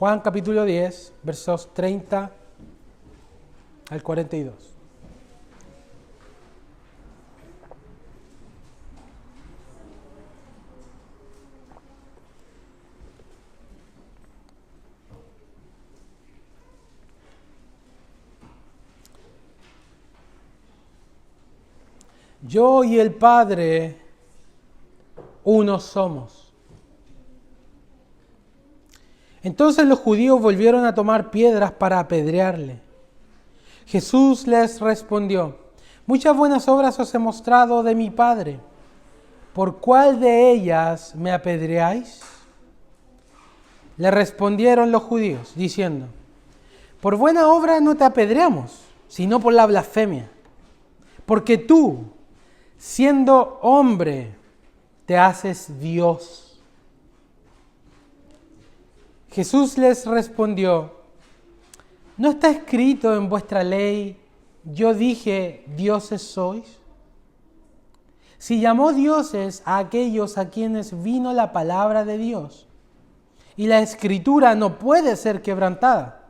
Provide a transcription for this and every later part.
Juan capítulo 10, versos 30 al 42. Yo y el Padre, uno somos. Entonces los judíos volvieron a tomar piedras para apedrearle. Jesús les respondió: muchas buenas obras os he mostrado de mi Padre. ¿Por cuál de ellas me apedreáis? Le respondieron los judíos, diciendo: por buena obra no te apedreamos, sino por la blasfemia. Porque tú, siendo hombre, te haces Dios. Jesús les respondió: ¿no está escrito en vuestra ley, yo dije, dioses sois? Si llamó dioses a aquellos a quienes vino la palabra de Dios, y la Escritura no puede ser quebrantada.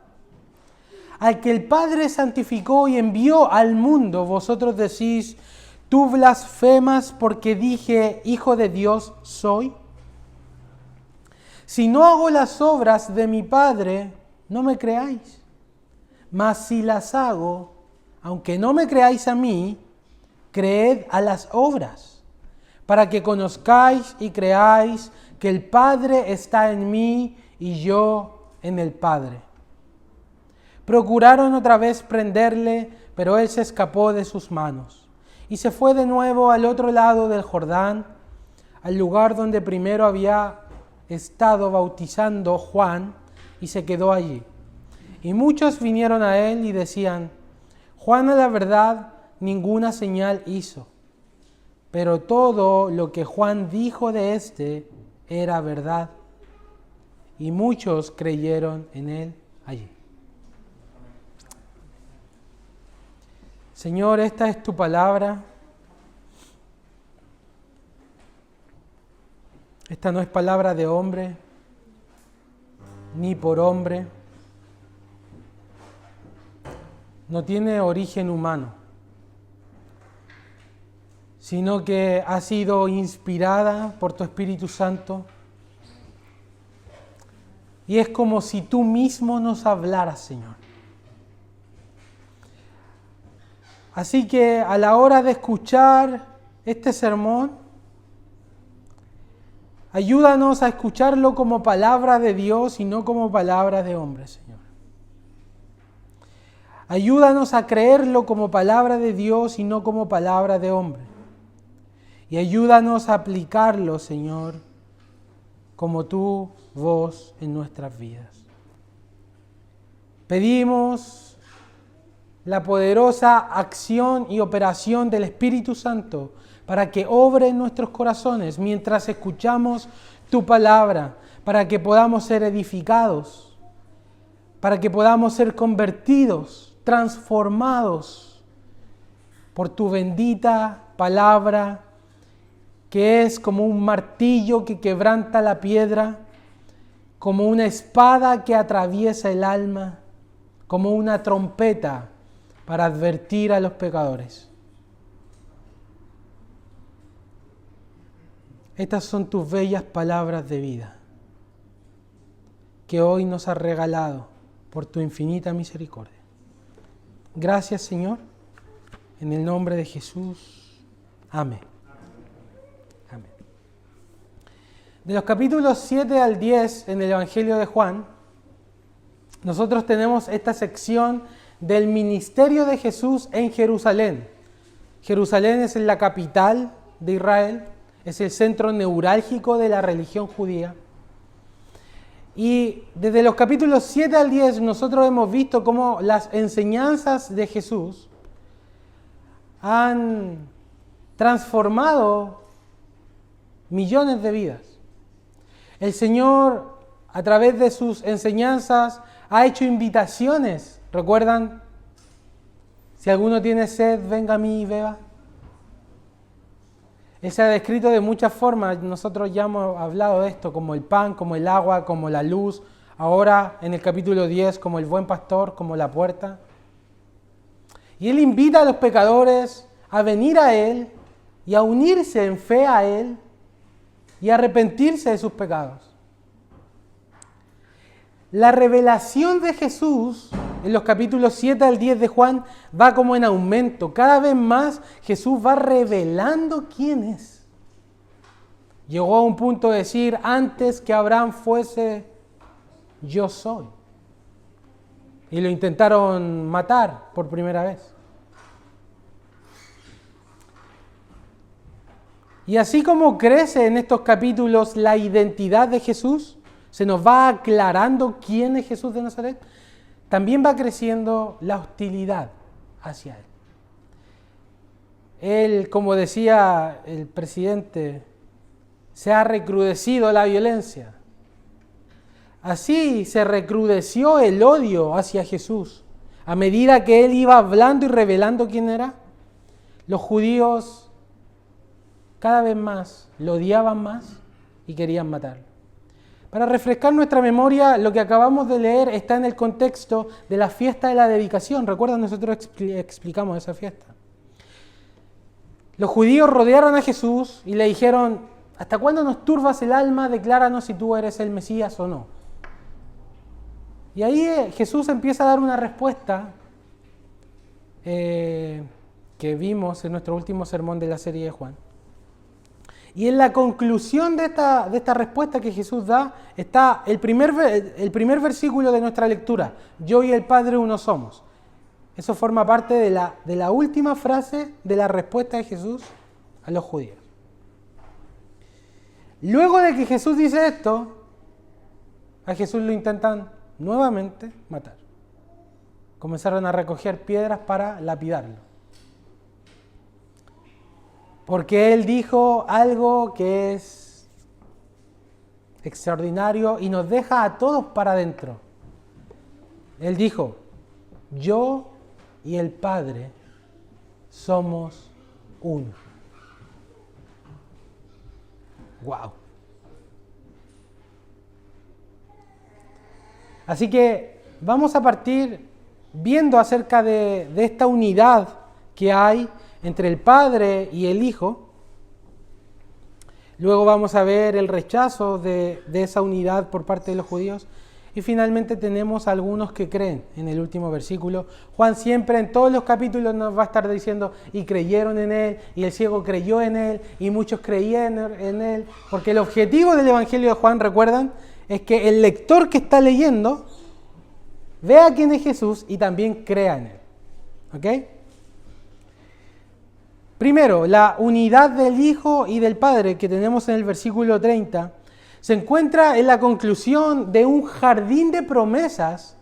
Al que el Padre santificó y envió al mundo, vosotros decís: tú blasfemas porque dije, Hijo de Dios soy. Si no hago las obras de mi Padre, no me creáis. Mas si las hago, aunque no me creáis a mí, creed a las obras, para que conozcáis y creáis que el Padre está en mí y yo en el Padre. Procuraron otra vez prenderle, pero él se escapó de sus manos y se fue de nuevo al otro lado del Jordán, al lugar donde primero había estado bautizando Juan, y se quedó allí. Y muchos vinieron a él y decían: Juan a la verdad ninguna señal hizo, pero todo lo que Juan dijo de éste era verdad. Y muchos creyeron en él allí. Señor, esta es tu palabra. Esta no es palabra de hombre, ni por hombre. No tiene origen humano, sino que ha sido inspirada por tu Espíritu Santo. Y es como si tú mismo nos hablaras, Señor. Así que a la hora de escuchar este sermón, ayúdanos a escucharlo como palabra de Dios y no como palabra de hombre, Señor. Ayúdanos a creerlo como palabra de Dios y no como palabra de hombre. Y ayúdanos a aplicarlo, Señor, como tu voz en nuestras vidas. Pedimos la poderosa acción y operación del Espíritu Santo para que obre en nuestros corazones mientras escuchamos tu palabra, para que podamos ser edificados, para que podamos ser convertidos, transformados por tu bendita palabra, que es como un martillo que quebranta la piedra, como una espada que atraviesa el alma, como una trompeta para advertir a los pecadores. Estas son tus bellas palabras de vida, que hoy nos has regalado por tu infinita misericordia. Gracias, Señor, en el nombre de Jesús. Amén. Amén. De los capítulos 7 al 10 en el Evangelio de Juan, nosotros tenemos esta sección del ministerio de Jesús en Jerusalén. Jerusalén es la capital de Israel, es el centro neurálgico de la religión judía. Y desde los capítulos 7 al 10 nosotros hemos visto cómo las enseñanzas de Jesús han transformado millones de vidas. El Señor, a través de sus enseñanzas, ha hecho invitaciones. ¿Recuerdan? Si alguno tiene sed, venga a mí y beba. Él se ha descrito de muchas formas. Nosotros ya hemos hablado de esto, como el pan, como el agua, como la luz. ahora en el capítulo 10 como el buen pastor, como la puerta. Y Él invita a los pecadores a venir a Él y a unirse en fe a Él y a arrepentirse de sus pecados. La revelación de Jesús en los capítulos 7 al 10 de Juan va como en aumento. Cada vez más Jesús va revelando quién es. Llegó a un punto de decir, antes que Abraham fuese, yo soy. Y lo intentaron matar por primera vez. Y así como crece en estos capítulos la identidad de Jesús, se nos va aclarando quién es Jesús de Nazaret, también va creciendo la hostilidad hacia Él. Él, como decía el presidente, se ha recrudecido la violencia. Así se recrudeció el odio hacia Jesús. A medida que Él iba hablando y revelando quién era, los judíos cada vez más lo odiaban más y querían matarlo. Para refrescar nuestra memoria, lo que acabamos de leer está en el contexto de la fiesta de la dedicación. ¿Recuerdan? Nosotros explicamos esa fiesta. Los judíos rodearon a Jesús y le dijeron, ¿hasta cuándo nos turbas el alma? Decláranos si tú eres el Mesías o no. Y ahí Jesús empieza a dar una respuesta que vimos en nuestro último sermón de la serie de Juan. Y en la conclusión de esta respuesta que Jesús da, está el primer versículo de nuestra lectura. Yo y el Padre uno somos. Eso forma parte de la última frase de la respuesta de Jesús a los judíos. Luego de que Jesús dice esto, a Jesús lo intentan nuevamente matar. Comenzaron a recoger piedras para lapidarlo. Porque Él dijo algo que es extraordinario y nos deja a todos para adentro. Él dijo, yo y el Padre somos uno. ¡Wow! Así que vamos a partir viendo acerca de esta unidad que hay entre el Padre y el Hijo. Luego vamos a ver el rechazo de esa unidad por parte de los judíos. Y finalmente tenemos algunos que creen en el último versículo. Juan siempre en todos los capítulos nos va a estar diciendo, y creyeron en Él, y el ciego creyó en Él, y muchos creían en Él. Porque el objetivo del Evangelio de Juan, recuerdan, es que el lector que está leyendo vea quién es Jesús y también crea en Él. ¿Ok? Primero, la unidad del Hijo y del Padre que tenemos en el versículo 30 se encuentra en la conclusión de un jardín de promesas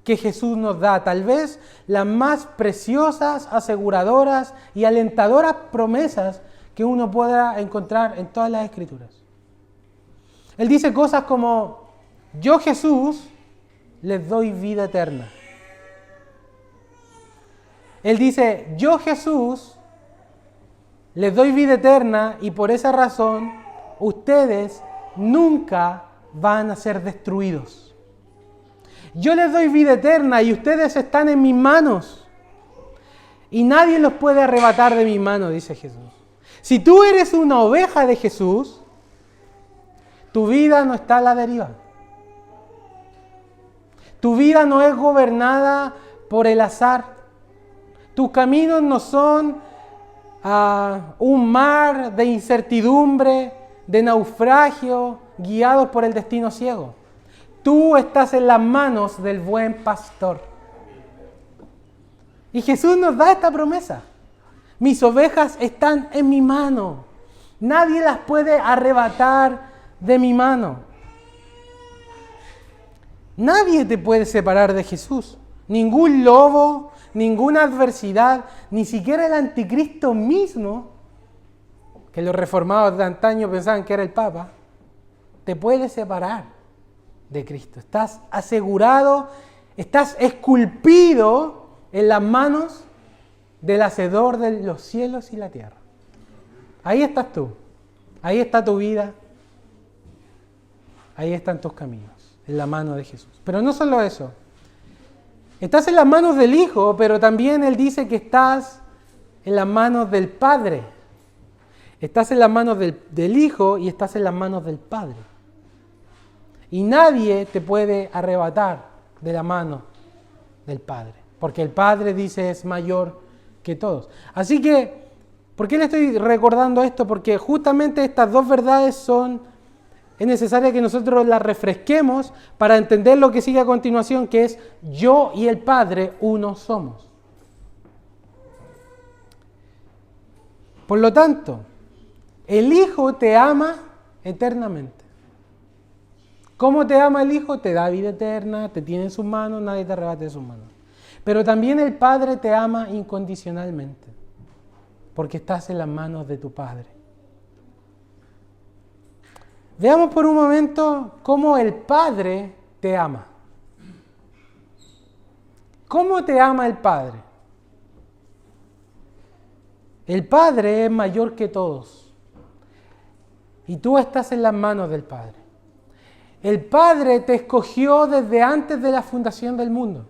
que Jesús nos da. Tal vez las más preciosas, aseguradoras y alentadoras promesas que uno pueda encontrar en todas las Escrituras. Él dice cosas como, yo Jesús les doy vida eterna. Él dice, yo Jesús les doy vida eterna y por esa razón ustedes nunca van a ser destruidos. Yo les doy vida eterna y ustedes están en mis manos y nadie los puede arrebatar de mi mano, dice Jesús. Si tú eres una oveja de Jesús, tu vida no está a la deriva. Tu vida no es gobernada por el azar. Tus caminos no son un mar de incertidumbre, de naufragio, guiados por el destino ciego. Tú estás en las manos del buen pastor. Y Jesús nos da esta promesa. Mis ovejas están en mi mano. Nadie las puede arrebatar de mi mano. Nadie te puede separar de Jesús. Ningún lobo, ninguna adversidad, ni siquiera el anticristo mismo, que los reformados de antaño pensaban que era el Papa, te puede separar de Cristo. Estás asegurado, estás esculpido en las manos del Hacedor de los cielos y la tierra. Ahí estás tú, ahí está tu vida, ahí están tus caminos. en la mano de Jesús. Pero no solo eso. Estás en las manos del Hijo, pero también Él dice que estás en las manos del Padre. Estás en las manos del Hijo y estás en las manos del Padre. Y nadie te puede arrebatar de la mano del Padre. Porque el Padre, dice, es mayor que todos. Así que, ¿por qué le estoy recordando esto? Porque justamente estas dos verdades es necesario que nosotros las refresquemos para entender lo que sigue a continuación, que es yo y el Padre uno somos. Por lo tanto, el Hijo te ama eternamente. ¿Cómo te ama el Hijo? Te da vida eterna, te tiene en sus manos, nadie te arrebate de sus manos. Pero también el Padre te ama incondicionalmente, porque estás en las manos de tu Padre. Veamos por un momento cómo el Padre te ama. ¿Cómo te ama el Padre? El Padre es mayor que todos. Y tú estás en las manos del Padre. El Padre te escogió desde antes de la fundación del mundo.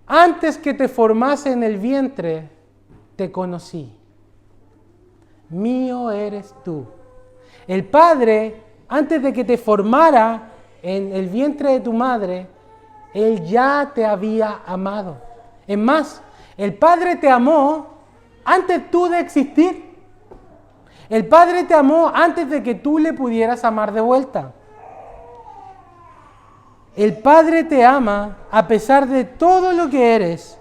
Antes que te formase en el vientre, te conocí. Mío eres tú. El Padre, antes de que te formara en el vientre de tu madre, Él ya te había amado. Es más, el Padre te amó antes tú de existir. El Padre te amó antes de que tú le pudieras amar de vuelta. El Padre te ama a pesar de todo lo que eres,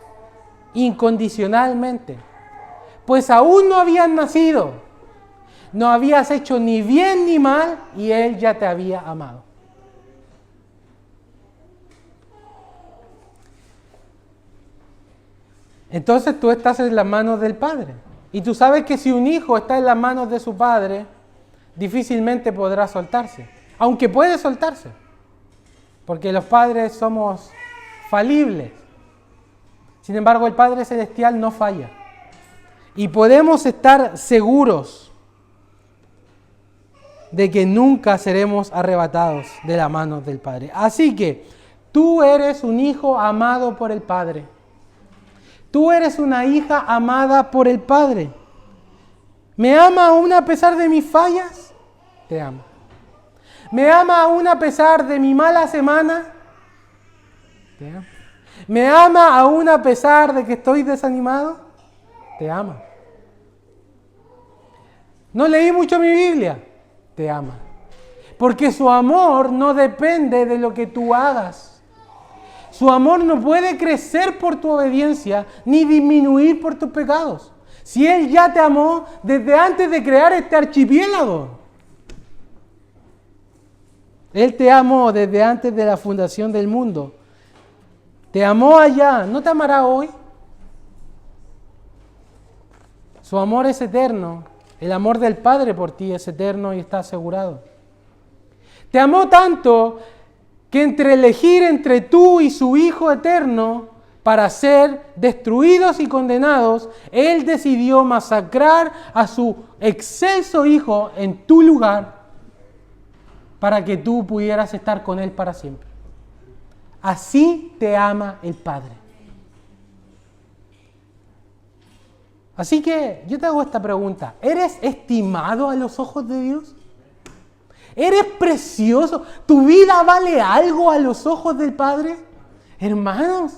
incondicionalmente. Pues aún no habías nacido, no habías hecho ni bien ni mal y Él ya te había amado. Entonces tú estás en las manos del Padre. Y tú sabes que si un hijo está en las manos de su padre, difícilmente podrá soltarse. Aunque puede soltarse. Porque los padres somos falibles. Sin embargo, el Padre Celestial no falla. Y podemos estar seguros de que nunca seremos arrebatados de la mano del Padre. Así que tú eres un hijo amado por el Padre. Tú eres una hija amada por el Padre. ¿Me ama aún a pesar de mis fallas? Te amo. ¿Me ama aún a pesar de mi mala semana? Te amo. ¿Me ama aún a pesar de que estoy desanimado? Te ama. ¿No leí mucho mi Biblia? Te ama. Porque su amor no depende de lo que tú hagas. Su amor no puede crecer por tu obediencia ni disminuir por tus pecados. Si Él ya te amó desde antes de crear este archipiélago. Él te amó desde antes de la fundación del mundo. Te amó allá, ¿no te amará hoy? Su amor es eterno. El amor del Padre por ti es eterno y está asegurado. Te amó tanto que entre elegir entre tú y su Hijo eterno para ser destruidos y condenados, Él decidió masacrar a su excelso Hijo en tu lugar para que tú pudieras estar con Él para siempre. Así te ama el Padre. Así que yo te hago esta pregunta. ¿Eres estimado a los ojos de Dios? ¿Eres precioso? ¿Tu vida vale algo a los ojos del Padre? Hermanos,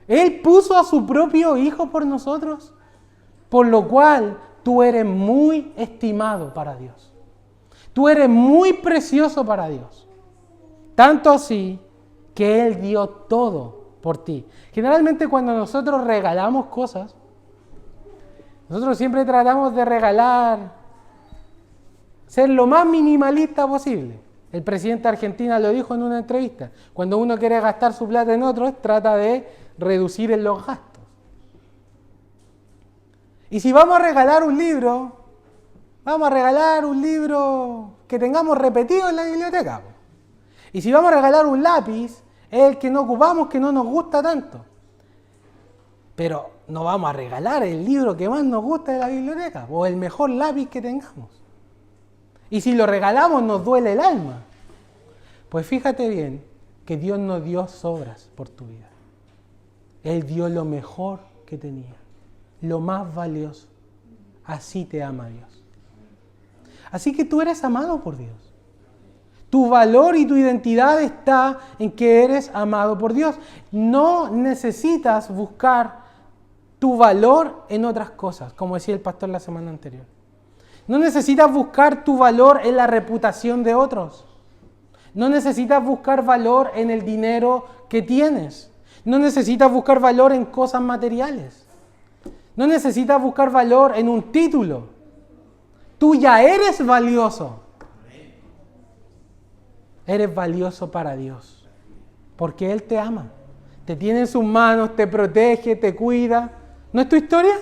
Él puso a su propio Hijo por nosotros, por lo cual tú eres muy estimado para Dios. Tú eres muy precioso para Dios. Tanto así que Él dio todo por ti. Generalmente cuando nosotros regalamos cosas, nosotros siempre tratamos de regalar, ser lo más minimalista posible. El presidente de Argentina lo dijo en una entrevista. Cuando uno quiere gastar su plata en otros, trata de reducir en los gastos. Y si vamos a regalar un libro, vamos a regalar un libro que tengamos repetido en la biblioteca. Y si vamos a regalar un lápiz, es el que no ocupamos, que no nos gusta tanto. Pero no vamos a regalar el libro que más nos gusta de la biblioteca o el mejor lápiz que tengamos. Y si lo regalamos nos duele el alma. Pues fíjate bien que Dios no dio sobras por tu vida. Él dio lo mejor que tenía, lo más valioso. Así te ama Dios. Así que tú eres amado por Dios. Tu valor y tu identidad está en que eres amado por Dios. No necesitas buscar tu valor en otras cosas, como decía el pastor la semana anterior. No necesitas buscar tu valor en la reputación de otros. No necesitas buscar valor en el dinero que tienes. No necesitas buscar valor en cosas materiales. No necesitas buscar valor en un título. Tú ya eres valioso. Eres valioso para Dios. Porque Él te ama. Te tiene en sus manos, te protege, te cuida. ¿No es tu historia?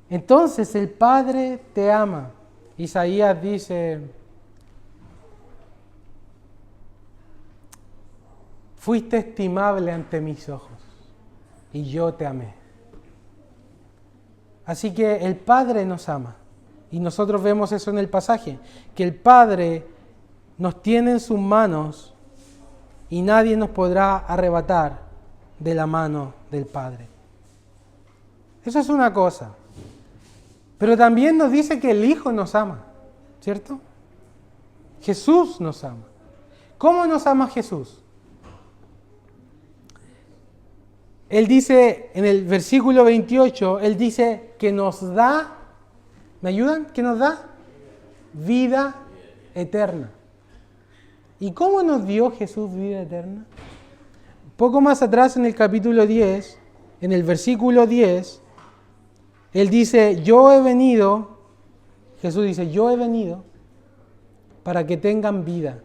Entonces el Padre te ama. Isaías dice: fuiste estimable ante mis ojos y yo te amé. Así que el Padre nos ama. Y nosotros vemos eso en el pasaje, que el Padre nos tiene en sus manos y nadie nos podrá arrebatar de la mano del Padre. Eso es una cosa. Pero también nos dice que el Hijo nos ama, ¿cierto? Jesús nos ama. ¿Cómo nos ama Jesús? Él dice en el versículo 28, Él dice que nos da, ¿me ayudan? ¿Qué nos da? Vida eterna. ¿Y cómo nos dio Jesús vida eterna? Un poco más atrás en el capítulo 10, en el versículo 10, Él dice, yo he venido, Jesús dice, yo he venido para que tengan vida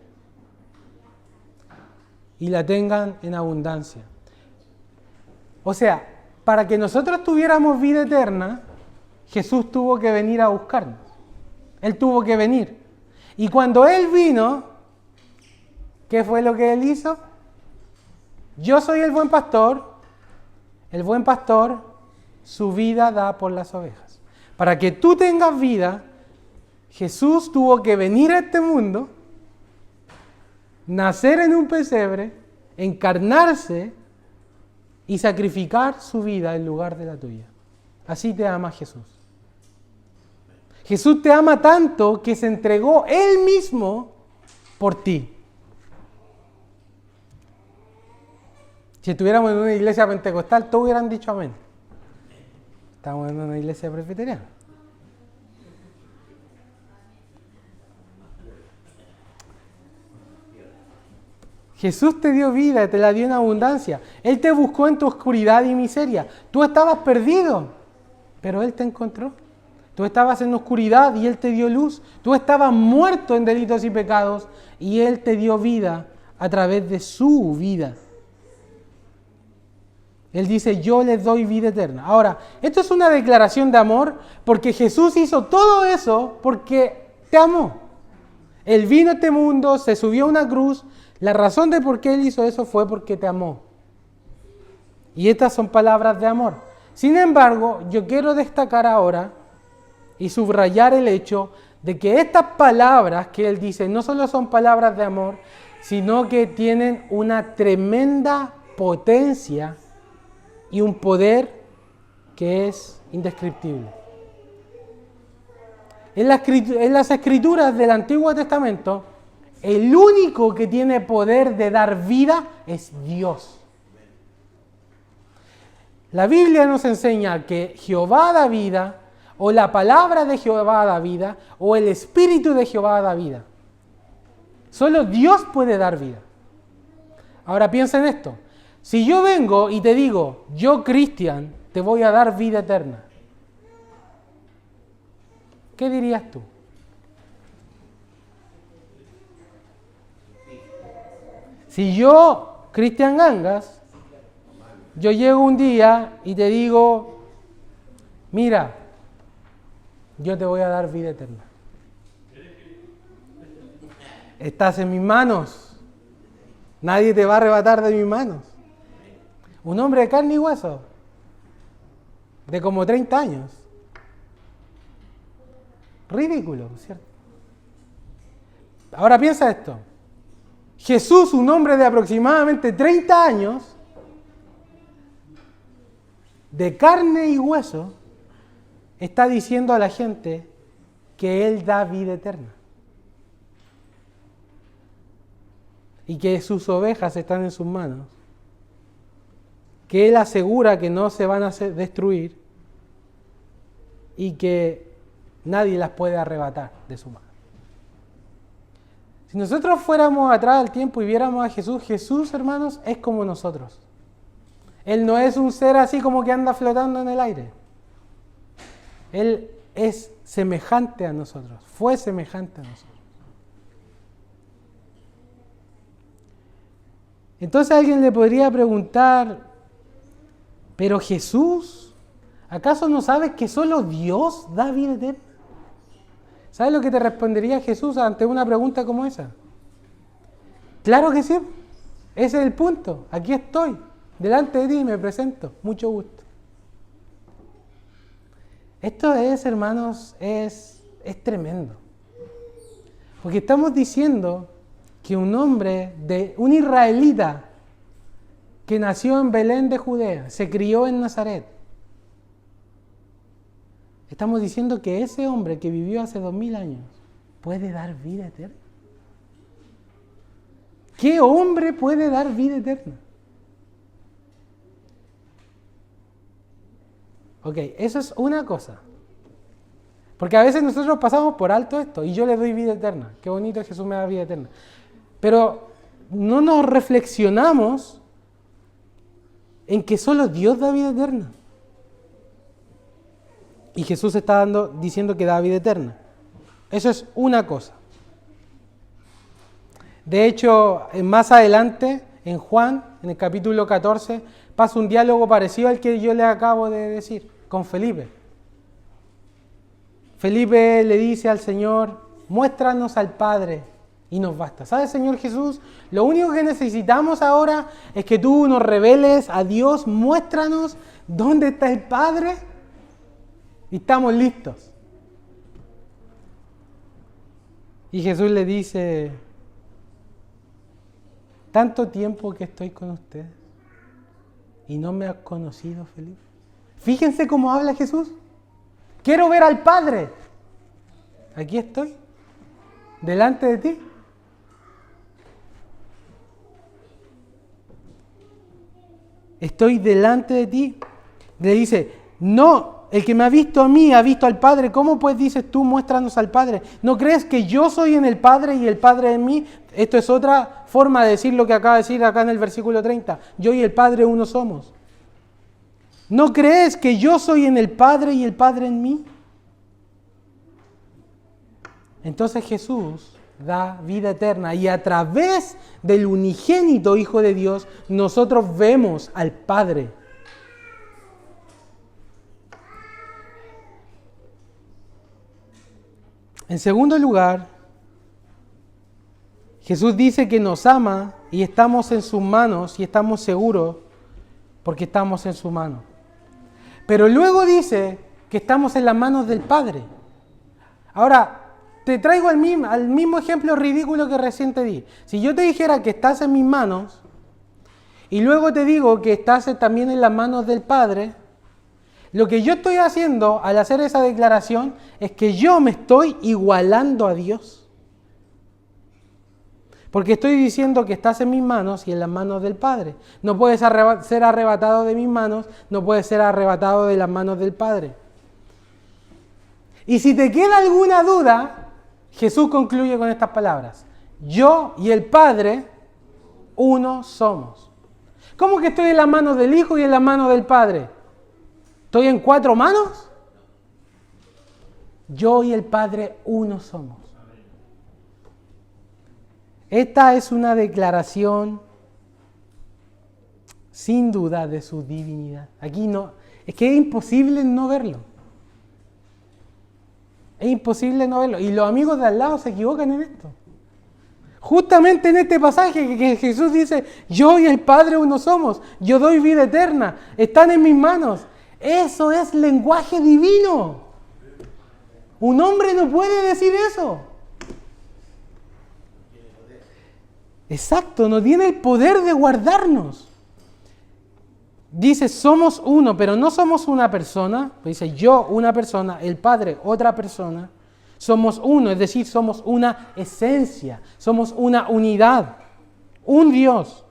y la tengan en abundancia. O sea, para que nosotros tuviéramos vida eterna, Jesús tuvo que venir a buscarnos. Él tuvo que venir. Y cuando Él vino, ¿qué fue lo que Él hizo? Yo soy el buen pastor su vida da por las ovejas. Para que tú tengas vida, Jesús tuvo que venir a este mundo, nacer en un pesebre, encarnarse y sacrificar su vida en lugar de la tuya. Así te ama Jesús. Jesús te ama tanto que se entregó Él mismo por ti. Si estuviéramos en una iglesia pentecostal, todos hubieran dicho amén. Estamos en una iglesia presbiteriana. Jesús te dio vida, te la dio en abundancia. Él te buscó en tu oscuridad y miseria. Tú estabas perdido, pero Él te encontró. Tú estabas en oscuridad y Él te dio luz. Tú estabas muerto en delitos y pecados y Él te dio vida a través de su vida. Él dice, yo les doy vida eterna. Ahora, esto es una declaración de amor porque Jesús hizo todo eso porque te amó. Él vino a este mundo, se subió a una cruz. La razón de por qué Él hizo eso fue porque te amó. Y estas son palabras de amor. Sin embargo, yo quiero destacar ahora y subrayar el hecho de que estas palabras que Él dice no solo son palabras de amor, sino que tienen una tremenda potencia y un poder que es indescriptible. En las escrituras del Antiguo Testamento, el único que tiene poder de dar vida es Dios. La Biblia nos enseña que Jehová da vida, o la palabra de Jehová da vida, o el Espíritu de Jehová da vida. Solo Dios puede dar vida. Ahora piensa en esto. Si yo vengo y te digo, yo, Cristian, te voy a dar vida eterna, ¿qué dirías tú? Si yo, Cristian Gangas, yo llego un día y te digo, mira, yo te voy a dar vida eterna. Estás en mis manos. Nadie te va a arrebatar de mis manos. Un hombre de carne y hueso, de como 30 años. Ridículo, ¿cierto? Ahora piensa esto. Jesús, un hombre de aproximadamente 30 años, de carne y hueso, está diciendo a la gente que Él da vida eterna. Y que sus ovejas están en sus manos. Que Él asegura que no se van a destruir y que nadie las puede arrebatar de su mano. Si nosotros fuéramos atrás al tiempo y viéramos a Jesús, Jesús, hermanos, es como nosotros. Él no es un ser así como que anda flotando en el aire. Él es semejante a nosotros, fue semejante a nosotros. Entonces alguien le podría preguntar, ¿pero Jesús, acaso no sabes que solo Dios da vida eterna? ¿Sabes lo que te respondería Jesús ante una pregunta como esa? Claro que sí, ese es el punto, aquí estoy, delante de ti me presento, mucho gusto. Esto es, hermanos, es tremendo, porque estamos diciendo que un hombre, un israelita, que nació en Belén de Judea, se crió en Nazaret, estamos diciendo que ese hombre que vivió hace 2000 años puede dar vida eterna. ¿Qué hombre puede dar vida eterna? Ok, eso es una cosa. Porque a veces nosotros pasamos por alto esto y yo le doy vida eterna. Qué bonito, Jesús me da vida eterna. Pero no nos reflexionamos en que solo Dios da vida eterna. Y Jesús está diciendo que da vida eterna. Eso es una cosa. De hecho, más adelante, en Juan, en el capítulo 14, pasa un diálogo parecido al que yo le acabo de decir, con Felipe. Felipe le dice al Señor, muéstranos al Padre y nos basta. ¿Sabes, Señor Jesús? Lo único que necesitamos ahora es que tú nos reveles a Dios, muéstranos dónde está el Padre y estamos listos. Y Jesús le dice, tanto tiempo que estoy con ustedes y no me has conocido, Felipe. Fíjense cómo habla Jesús. Quiero ver al Padre. Aquí estoy, delante de ti. Estoy delante de ti. Le dice, no, el que me ha visto a mí ha visto al Padre. ¿Cómo pues dices tú, muéstranos al Padre? ¿No crees que yo soy en el Padre y el Padre en mí? Esto es otra forma de decir lo que acaba de decir acá en el versículo 30. Yo y el Padre uno somos. ¿No crees que yo soy en el Padre y el Padre en mí? Entonces Jesús da vida eterna y a través del unigénito Hijo de Dios nosotros vemos al Padre. En segundo lugar, Jesús dice que nos ama y estamos en sus manos y estamos seguros porque estamos en su mano. Pero luego dice que estamos en las manos del Padre. Ahora, te traigo al mismo ejemplo ridículo que recién te di. Si yo te dijera que estás en mis manos y luego te digo que estás también en las manos del Padre, lo que yo estoy haciendo al hacer esa declaración es que yo me estoy igualando a Dios. Porque estoy diciendo que estás en mis manos y en las manos del Padre. No puedes ser arrebatado de mis manos, no puedes ser arrebatado de las manos del Padre. Y si te queda alguna duda, Jesús concluye con estas palabras. Yo y el Padre, uno somos. ¿Cómo que estoy en las manos del Hijo y en las manos del Padre? ¿Estoy en 4 manos? Yo y el Padre, uno somos. Esta es una declaración sin duda de su divinidad. Aquí no, es que es imposible no verlo. Es imposible no verlo. Y los amigos de al lado se equivocan en esto. Justamente en este pasaje que Jesús dice, yo y el Padre uno somos, yo doy vida eterna, están en mis manos. Eso es lenguaje divino. Un hombre no puede decir eso. Exacto, no tiene el poder de guardarnos. Dice, somos uno, pero no somos una persona. Dice, yo una persona, el Padre otra persona. Somos uno, es decir, somos una esencia, somos una unidad, un Dios.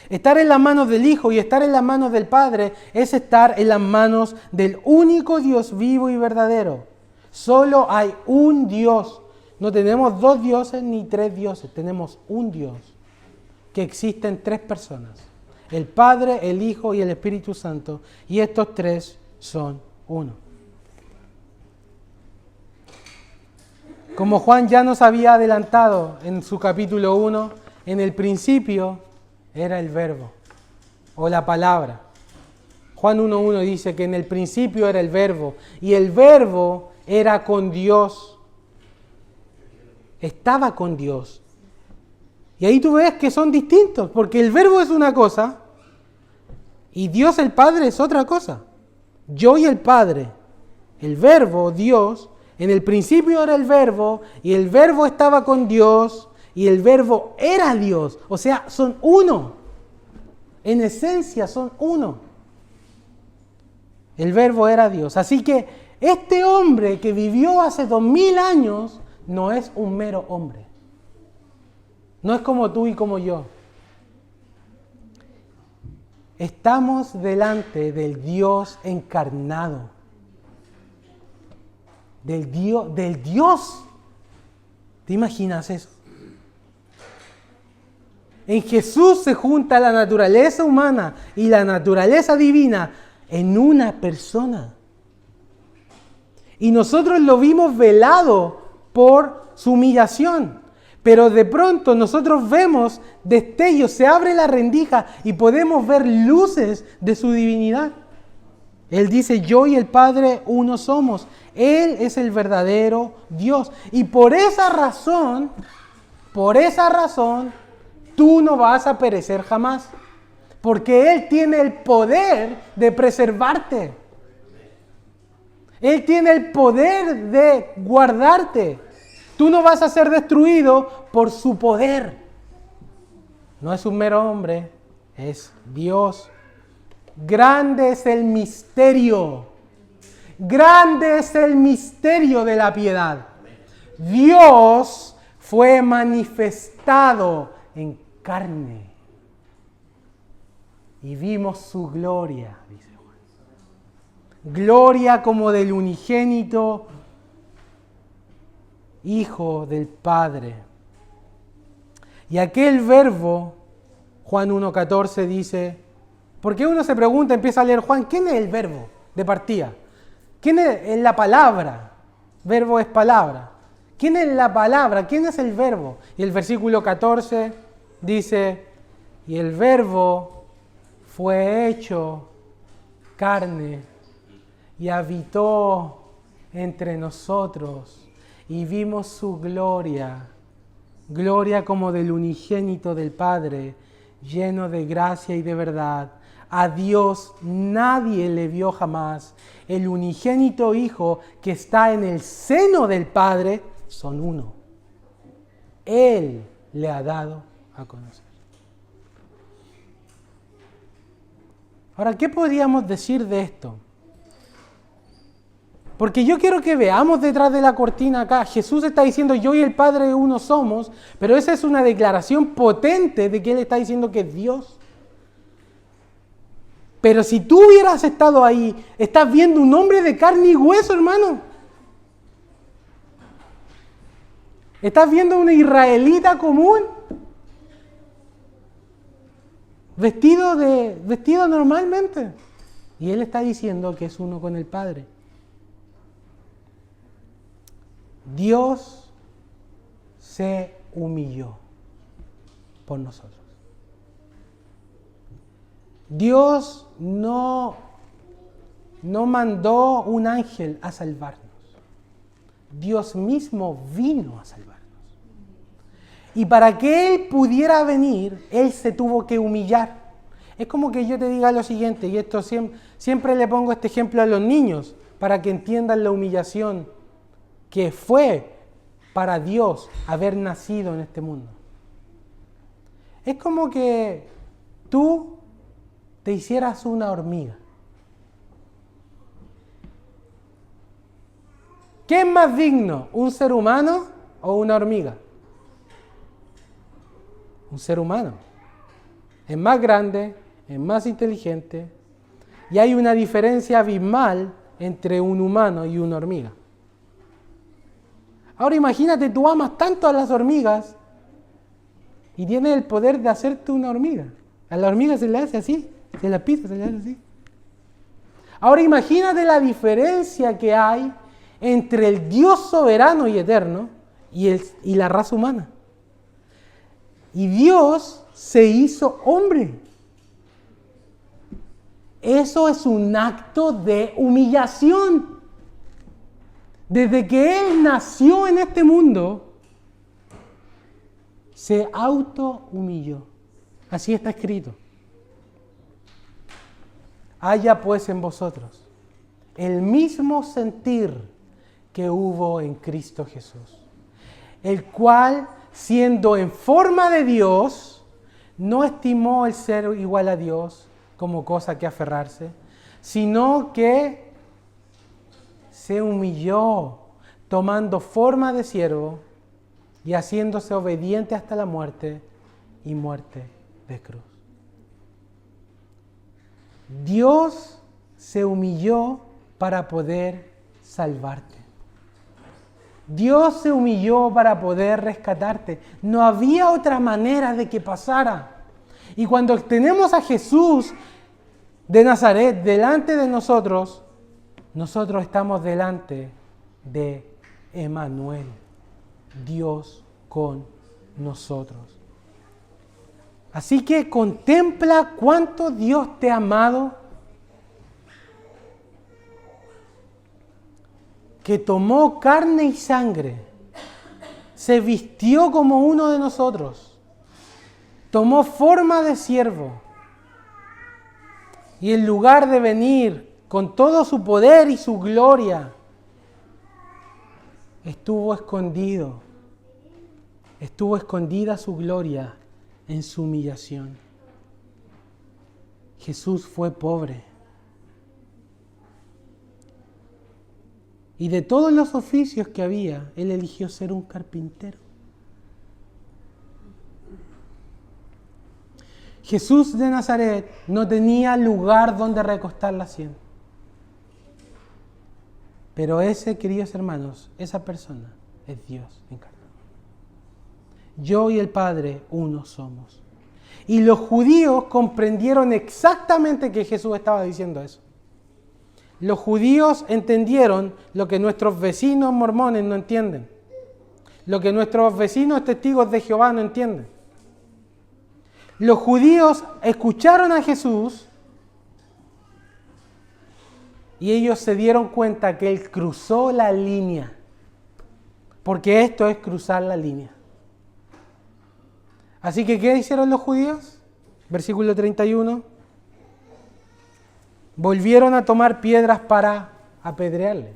Estar en las manos del Hijo y estar en las manos del Padre es estar en las manos del único Dios vivo y verdadero. Solo hay un Dios. No tenemos dos dioses ni tres dioses, tenemos un Dios que existe en tres personas. El Padre, el Hijo y el Espíritu Santo. Y estos tres son uno. Como Juan ya nos había adelantado en su capítulo 1, en el principio era el verbo o la palabra. Juan 1.1 dice que en el principio era el verbo y el verbo era con Dios. Estaba con Dios. Y ahí tú ves que son distintos, porque el verbo es una cosa y Dios el Padre es otra cosa. Yo y el Padre, el verbo, Dios, en el principio era el verbo y el verbo estaba con Dios y el verbo era Dios. O sea, son uno. En esencia son uno. El verbo era Dios. Así que este hombre que vivió hace 2000 años no es un mero hombre. No es como tú y como yo. Estamos delante del Dios encarnado. Del Dios. ¿Te imaginas eso? En Jesús se junta la naturaleza humana y la naturaleza divina en una persona. Y nosotros lo vimos velado por su humillación. Pero de pronto nosotros vemos destellos, se abre la rendija y podemos ver luces de su divinidad. Él dice, yo y el Padre uno somos. Él es el verdadero Dios. Y por esa razón, tú no vas a perecer jamás. Porque Él tiene el poder de preservarte. Él tiene el poder de guardarte. Tú no vas a ser destruido por su poder. No es un mero hombre, es Dios. Grande es el misterio. Grande es el misterio de la piedad. Dios fue manifestado en carne. Y vimos su gloria, dice Juan. Gloria como del unigénito Hijo del Padre. Y aquel verbo, Juan 1.14 dice, porque uno se pregunta, empieza a leer Juan, ¿quién es el verbo de partida? ¿Quién es la palabra? Verbo es palabra. ¿Quién es la palabra? ¿Quién es el verbo? Y el versículo 14 dice, y el verbo fue hecho carne y habitó entre nosotros. Y vimos su gloria, gloria como del unigénito del Padre, lleno de gracia y de verdad. A Dios nadie le vio jamás. El unigénito Hijo que está en el seno del Padre son uno. Él le ha dado a conocer. Ahora, ¿qué podríamos decir de esto? Porque yo quiero que veamos detrás de la cortina acá. Jesús está diciendo, yo y el Padre uno somos, pero esa es una declaración potente de que Él está diciendo que es Dios. Pero si tú hubieras estado ahí, estás viendo un hombre de carne y hueso, hermano. Estás viendo un israelita común, vestido normalmente. Y Él está diciendo que es uno con el Padre. Dios se humilló por nosotros. Dios no mandó un ángel a salvarnos. Dios mismo vino a salvarnos. Y para que Él pudiera venir, Él se tuvo que humillar. Es como que yo te diga lo siguiente, y esto siempre le pongo este ejemplo a los niños, para que entiendan la humillación que fue para Dios haber nacido en este mundo. Es como que tú te hicieras una hormiga. ¿Qué es más digno, un ser humano o una hormiga? Un ser humano. Es más grande, es más inteligente, y hay una diferencia abismal entre un humano y una hormiga. Ahora imagínate, tú amas tanto a las hormigas y tienes el poder de hacerte una hormiga. A la hormiga se le hace así, se la pisa, se le hace así. Ahora imagínate la diferencia que hay entre el Dios soberano y eterno y la raza humana. Y Dios se hizo hombre. Eso es un acto de humillación. Desde que Él nació en este mundo, se auto-humilló. Así está escrito. Haya pues en vosotros el mismo sentir que hubo en Cristo Jesús, el cual, siendo en forma de Dios, no estimó el ser igual a Dios como cosa que aferrarse, sino que se humilló, tomando forma de siervo y haciéndose obediente hasta la muerte y muerte de cruz. Dios se humilló para poder salvarte. Dios se humilló para poder rescatarte. No había otra manera de que pasara. Y cuando tenemos a Jesús de Nazaret delante de nosotros, nosotros estamos delante de Emmanuel, Dios con nosotros. Así que contempla cuánto Dios te ha amado, que tomó carne y sangre, se vistió como uno de nosotros, tomó forma de siervo, y en lugar de venir con todo su poder y su gloria, estuvo escondida su gloria en su humillación. Jesús fue pobre. Y de todos los oficios que había, Él eligió ser un carpintero. Jesús de Nazaret no tenía lugar donde recostar la sien. Pero ese, queridos hermanos, esa persona es Dios encarnado. Yo y el Padre uno somos. Y los judíos comprendieron exactamente que Jesús estaba diciendo eso. Los judíos entendieron lo que nuestros vecinos mormones no entienden. Lo que nuestros vecinos testigos de Jehová no entienden. Los judíos escucharon a Jesús y ellos se dieron cuenta que Él cruzó la línea. Porque esto es cruzar la línea. Así que, ¿qué hicieron los judíos? Versículo 31. Volvieron a tomar piedras para apedrearle.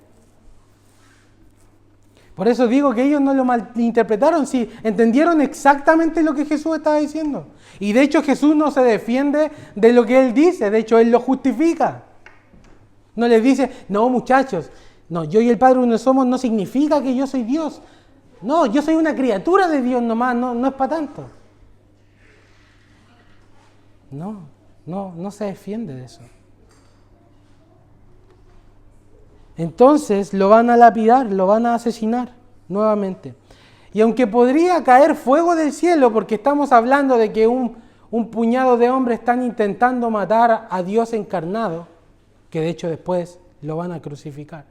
Por eso digo que ellos no lo malinterpretaron, sí, entendieron exactamente lo que Jesús estaba diciendo. Y de hecho Jesús no se defiende de lo que Él dice, de hecho Él lo justifica. No les dice, no muchachos, no, yo y el Padre uno somos no significa que yo soy Dios. No, yo soy una criatura de Dios nomás, no es para tanto. No se defiende de eso. Entonces lo van a lapidar, lo van a asesinar nuevamente. Y aunque podría caer fuego del cielo, porque estamos hablando de que un puñado de hombres están intentando matar a Dios encarnado, que de hecho después lo van a crucificar.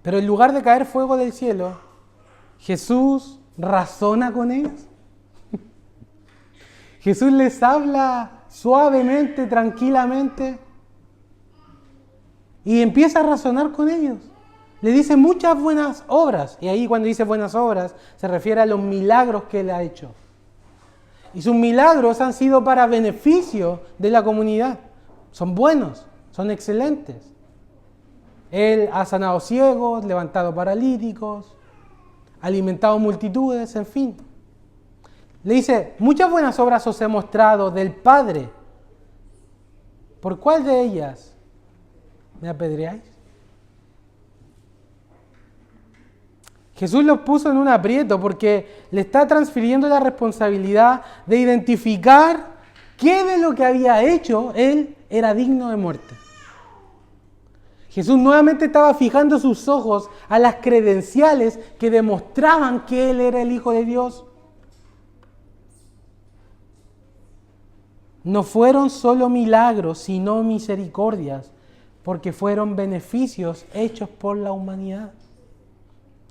Pero en lugar de caer fuego del cielo, Jesús razona con ellos. Jesús les habla suavemente, tranquilamente, y empieza a razonar con ellos. Le dice muchas buenas obras. Y ahí cuando dice buenas obras, se refiere a los milagros que Él ha hecho. Y sus milagros han sido para beneficio de la comunidad. Son buenos, son excelentes. Él ha sanado ciegos, levantado paralíticos, alimentado multitudes, en fin. Le dice, muchas buenas obras os he mostrado del Padre. ¿Por cuál de ellas me apedreáis? Jesús los puso en un aprieto porque le está transfiriendo la responsabilidad de identificar qué de lo que había hecho él era digno de muerte. Jesús nuevamente estaba fijando sus ojos a las credenciales que demostraban que él era el Hijo de Dios. No fueron solo milagros, sino misericordias, porque fueron beneficios hechos por la humanidad,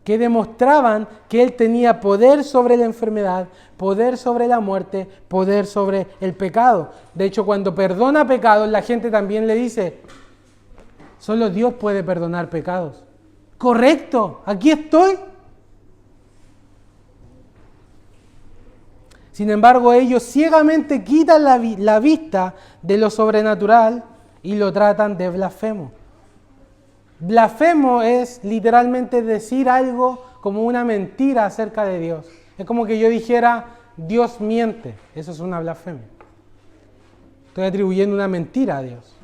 que demostraban que Él tenía poder sobre la enfermedad, poder sobre la muerte, poder sobre el pecado. De hecho, cuando perdona pecados, la gente también le dice, solo Dios puede perdonar pecados. Correcto, aquí estoy. Sin embargo, ellos ciegamente quitan la vista de lo sobrenatural y lo tratan de blasfemo. Blasfemo es literalmente decir algo como una mentira acerca de Dios. Es como que yo dijera, Dios miente. Eso es una blasfemia. Estoy atribuyendo una mentira a Dios.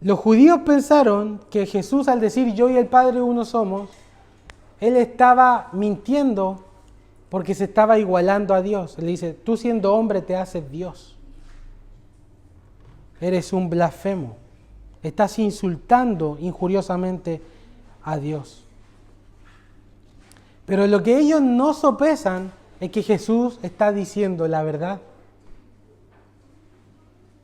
Los judíos pensaron que Jesús, al decir yo y el Padre uno somos, Él estaba mintiendo porque se estaba igualando a Dios. Él dice, tú siendo hombre te haces Dios. Eres un blasfemo. Estás insultando injuriosamente a Dios. Pero lo que ellos no sopesan es que Jesús está diciendo la verdad.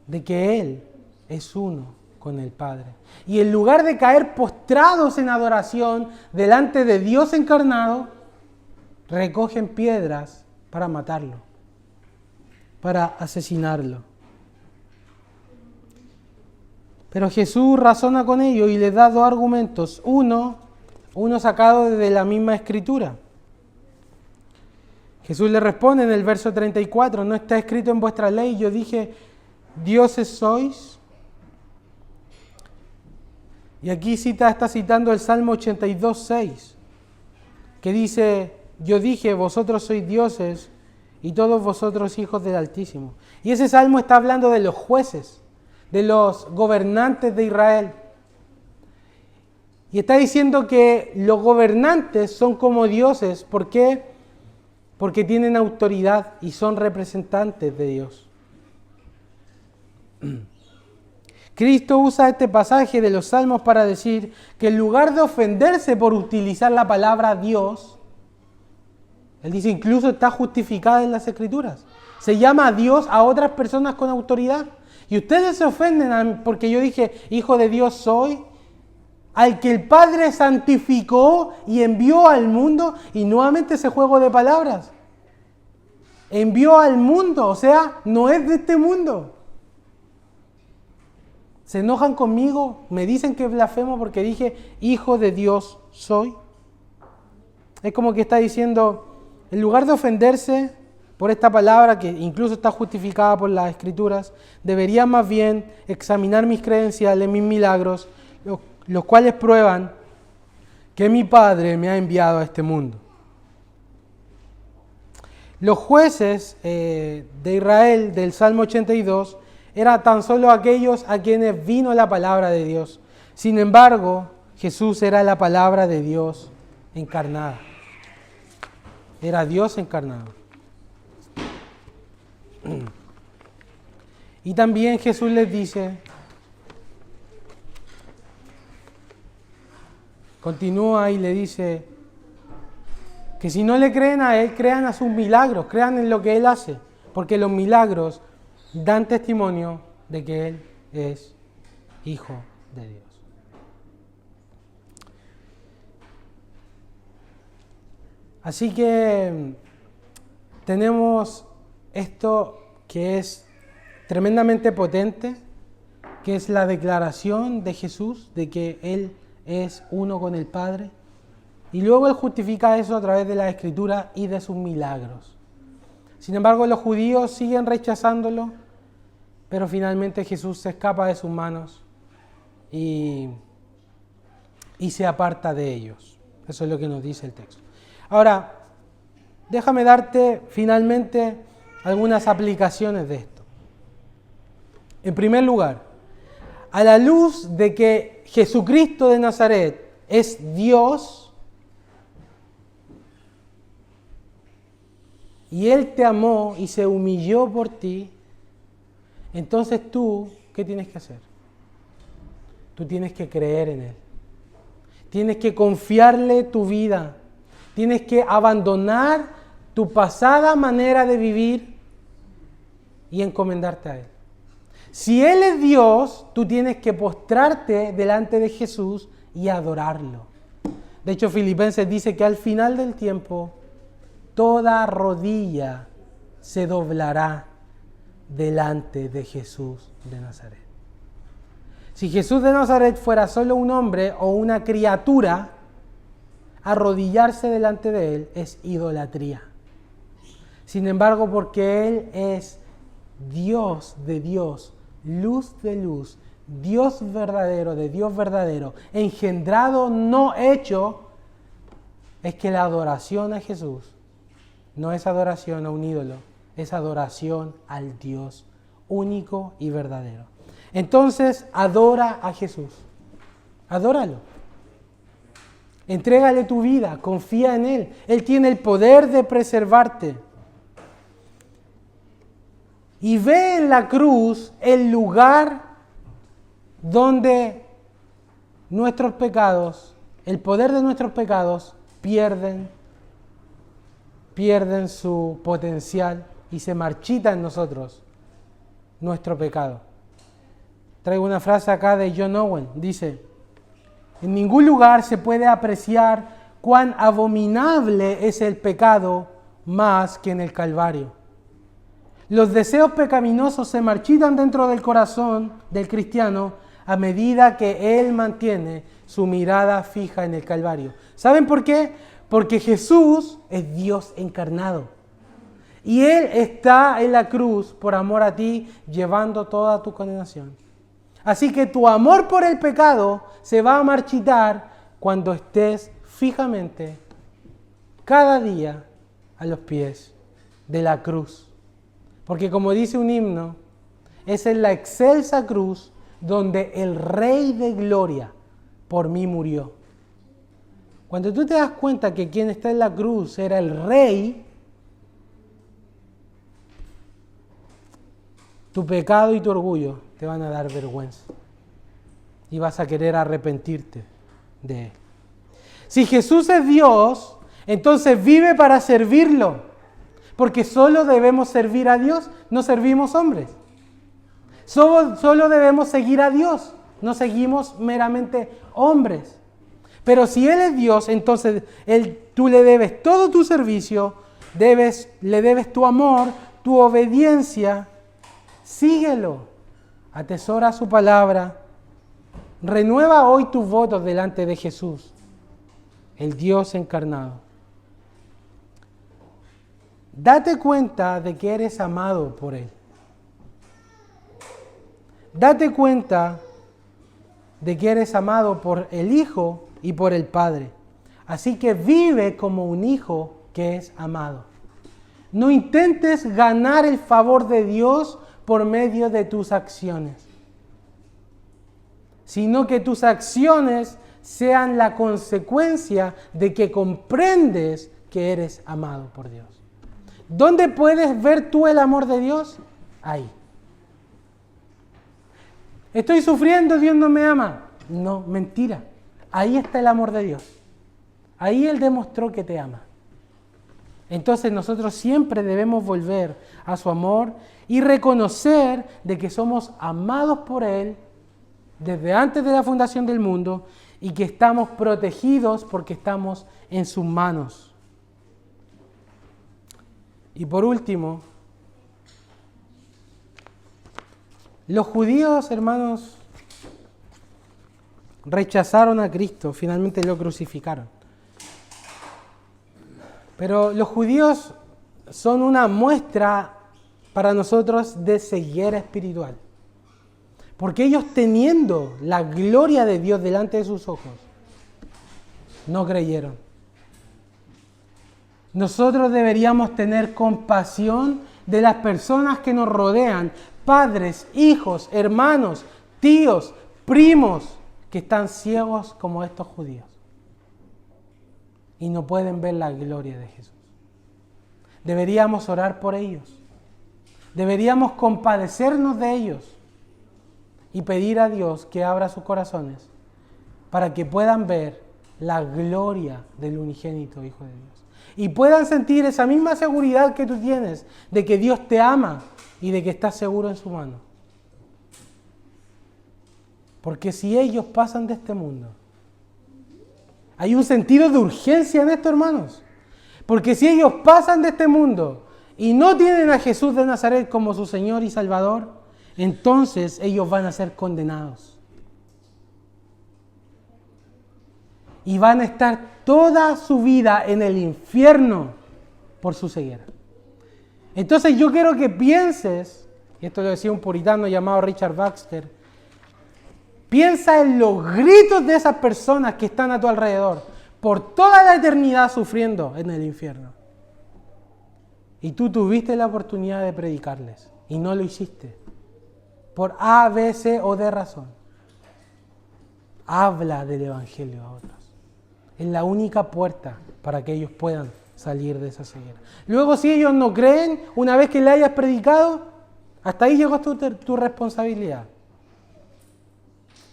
De que Él es uno con el Padre. Y en lugar de caer postrados en adoración delante de Dios encarnado, recogen piedras para matarlo, para asesinarlo. Pero Jesús razona con ellos y les da dos argumentos. Uno sacado de la misma Escritura. Jesús le responde en el verso 34, no está escrito en vuestra ley, yo dije, dioses sois. Y aquí está citando el Salmo 82:6, que dice, yo dije, vosotros sois dioses y todos vosotros hijos del Altísimo. Y ese salmo está hablando de los jueces, de los gobernantes de Israel. Y está diciendo que los gobernantes son como dioses. ¿Por qué? Porque tienen autoridad y son representantes de Dios. Cristo usa este pasaje de los Salmos para decir que en lugar de ofenderse por utilizar la palabra Dios, Él dice incluso está justificada en las Escrituras. Se llama a Dios a otras personas con autoridad. Y ustedes se ofenden porque yo dije, Hijo de Dios soy, al que el Padre santificó y envió al mundo, y nuevamente ese juego de palabras. Envió al mundo, o sea, no es de este mundo. Se enojan conmigo, me dicen que blasfemo porque dije, Hijo de Dios soy. Es como que está diciendo, en lugar de ofenderse por esta palabra, que incluso está justificada por las Escrituras, debería más bien examinar mis credenciales, mis milagros, los cuales prueban que mi Padre me ha enviado a este mundo. Los jueces de Israel del Salmo 82 eran tan solo aquellos a quienes vino la palabra de Dios. Sin embargo, Jesús era la palabra de Dios encarnada. Era Dios encarnado. Y también Jesús les dice, continúa y le dice, que si no le creen a Él, crean a sus milagros, crean en lo que Él hace, porque los milagros dan testimonio de que Él es Hijo de Dios. Así que tenemos esto que es tremendamente potente, que es la declaración de Jesús de que Él es uno con el Padre. Y luego Él justifica eso a través de la Escritura y de sus milagros. Sin embargo, los judíos siguen rechazándolo, pero finalmente Jesús se escapa de sus manos y se aparta de ellos. Eso es lo que nos dice el texto. Ahora, déjame darte finalmente algunas aplicaciones de esto. En primer lugar, a la luz de que Jesucristo de Nazaret es Dios y Él te amó y se humilló por ti, entonces tú, ¿qué tienes que hacer? Tú tienes que creer en Él. Tienes que confiarle tu vida. Tienes que abandonar tu pasada manera de vivir y encomendarte a Él. Si Él es Dios, tú tienes que postrarte delante de Jesús y adorarlo. De hecho, Filipenses dice que al final del tiempo, toda rodilla se doblará delante de Jesús de Nazaret. Si Jesús de Nazaret fuera solo un hombre o una criatura, arrodillarse delante de Él es idolatría. Sin embargo, porque Él es Dios de Dios, luz de luz, Dios verdadero de Dios verdadero, engendrado, no hecho, es que la adoración a Jesús no es adoración a un ídolo, es adoración al Dios único y verdadero. Entonces, adora a Jesús. Adóralo. Entrégale tu vida, confía en Él. Él tiene el poder de preservarte. Y ve en la cruz el lugar donde nuestros pecados, el poder de nuestros pecados, pierden su potencial y se marchita en nosotros nuestro pecado. Traigo una frase acá de John Owen. Dice: en ningún lugar se puede apreciar cuán abominable es el pecado más que en el Calvario. Los deseos pecaminosos se marchitan dentro del corazón del cristiano a medida que él mantiene su mirada fija en el Calvario. ¿Saben por qué? Porque Jesús es Dios encarnado. Y Él está en la cruz por amor a ti, llevando toda tu condenación. Así que tu amor por el pecado se va a marchitar cuando estés fijamente cada día a los pies de la cruz. Porque como dice un himno, es en la excelsa cruz donde el Rey de Gloria por mí murió. Cuando tú te das cuenta que quien está en la cruz era el Rey, tu pecado y tu orgullo te van a dar vergüenza y vas a querer arrepentirte de Él. Si Jesús es Dios, entonces vive para servirlo, porque solo debemos servir a Dios, no servimos hombres. Solo debemos seguir a Dios, no seguimos meramente hombres. Pero si Él es Dios, entonces tú le debes todo tu servicio, le debes tu amor, tu obediencia. Síguelo, atesora su palabra, renueva hoy tus votos delante de Jesús, el Dios encarnado. Date cuenta de que eres amado por Él. Date cuenta de que eres amado por el Hijo y por el Padre. Así que vive como un hijo que es amado. No intentes ganar el favor de Dios por medio de tus acciones, sino que tus acciones sean la consecuencia de que comprendes que eres amado por Dios. ¿Dónde puedes ver tú el amor de Dios? Ahí. Estoy sufriendo, Dios no me ama. No, mentira. Ahí está el amor de Dios. Ahí Él demostró que te ama. Entonces nosotros siempre debemos volver a su amor y reconocer de que somos amados por Él desde antes de la fundación del mundo y que estamos protegidos porque estamos en sus manos. Y por último, los judíos, hermanos, rechazaron a Cristo, finalmente lo crucificaron. Pero los judíos son una muestra para nosotros de ceguera espiritual. Porque ellos, teniendo la gloria de Dios delante de sus ojos, no creyeron. Nosotros deberíamos tener compasión de las personas que nos rodean, padres, hijos, hermanos, tíos, primos, que están ciegos como estos judíos y no pueden ver la gloria de Jesús. Deberíamos orar por ellos. Deberíamos compadecernos de ellos y pedir a Dios que abra sus corazones para que puedan ver la gloria del unigénito Hijo de Dios y puedan sentir esa misma seguridad que tú tienes de que Dios te ama y de que estás seguro en su mano. Porque si ellos pasan de este mundo, hay un sentido de urgencia en esto, hermanos. Porque si ellos pasan de este mundo y no tienen a Jesús de Nazaret como su Señor y Salvador, entonces ellos van a ser condenados. Y van a estar toda su vida en el infierno por su ceguera. Entonces yo quiero que pienses, y esto lo decía un puritano llamado Richard Baxter, piensa en los gritos de esas personas que están a tu alrededor por toda la eternidad sufriendo en el infierno. Y tú tuviste la oportunidad de predicarles y no lo hiciste. Por A, B, C o D razón. Habla del Evangelio a otros. Es la única puerta para que ellos puedan salir de esa ceguera. Luego, si ellos no creen, una vez que le hayas predicado, hasta ahí llegó tu responsabilidad.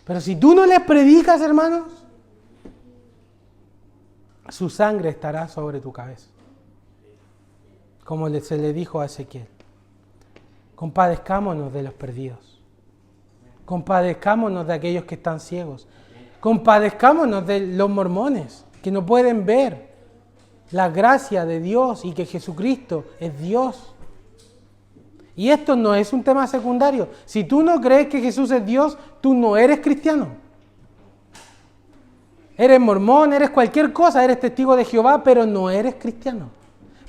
Pero si tú no les predicas, hermanos, su sangre estará sobre tu cabeza. Como se le dijo a Ezequiel. Compadezcámonos de los perdidos. Compadezcámonos de aquellos que están ciegos. Compadezcámonos de los mormones que no pueden ver la gracia de Dios y que Jesucristo es Dios. Y esto no es un tema secundario. Si tú no crees que Jesús es Dios, tú no eres cristiano. Eres mormón, eres cualquier cosa, eres testigo de Jehová, pero no eres cristiano.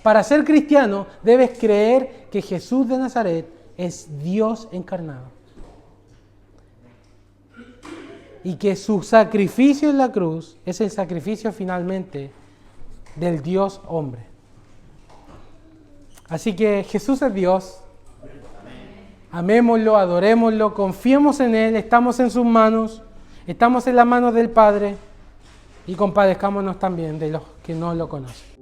Para ser cristiano debes creer que Jesús de Nazaret es Dios encarnado. Y que su sacrificio en la cruz es el sacrificio finalmente del Dios hombre. Así que Jesús es Dios. Amémoslo, adorémoslo, confiemos en Él, estamos en sus manos, estamos en las manos del Padre y compadezcámonos también de los que no lo conocen.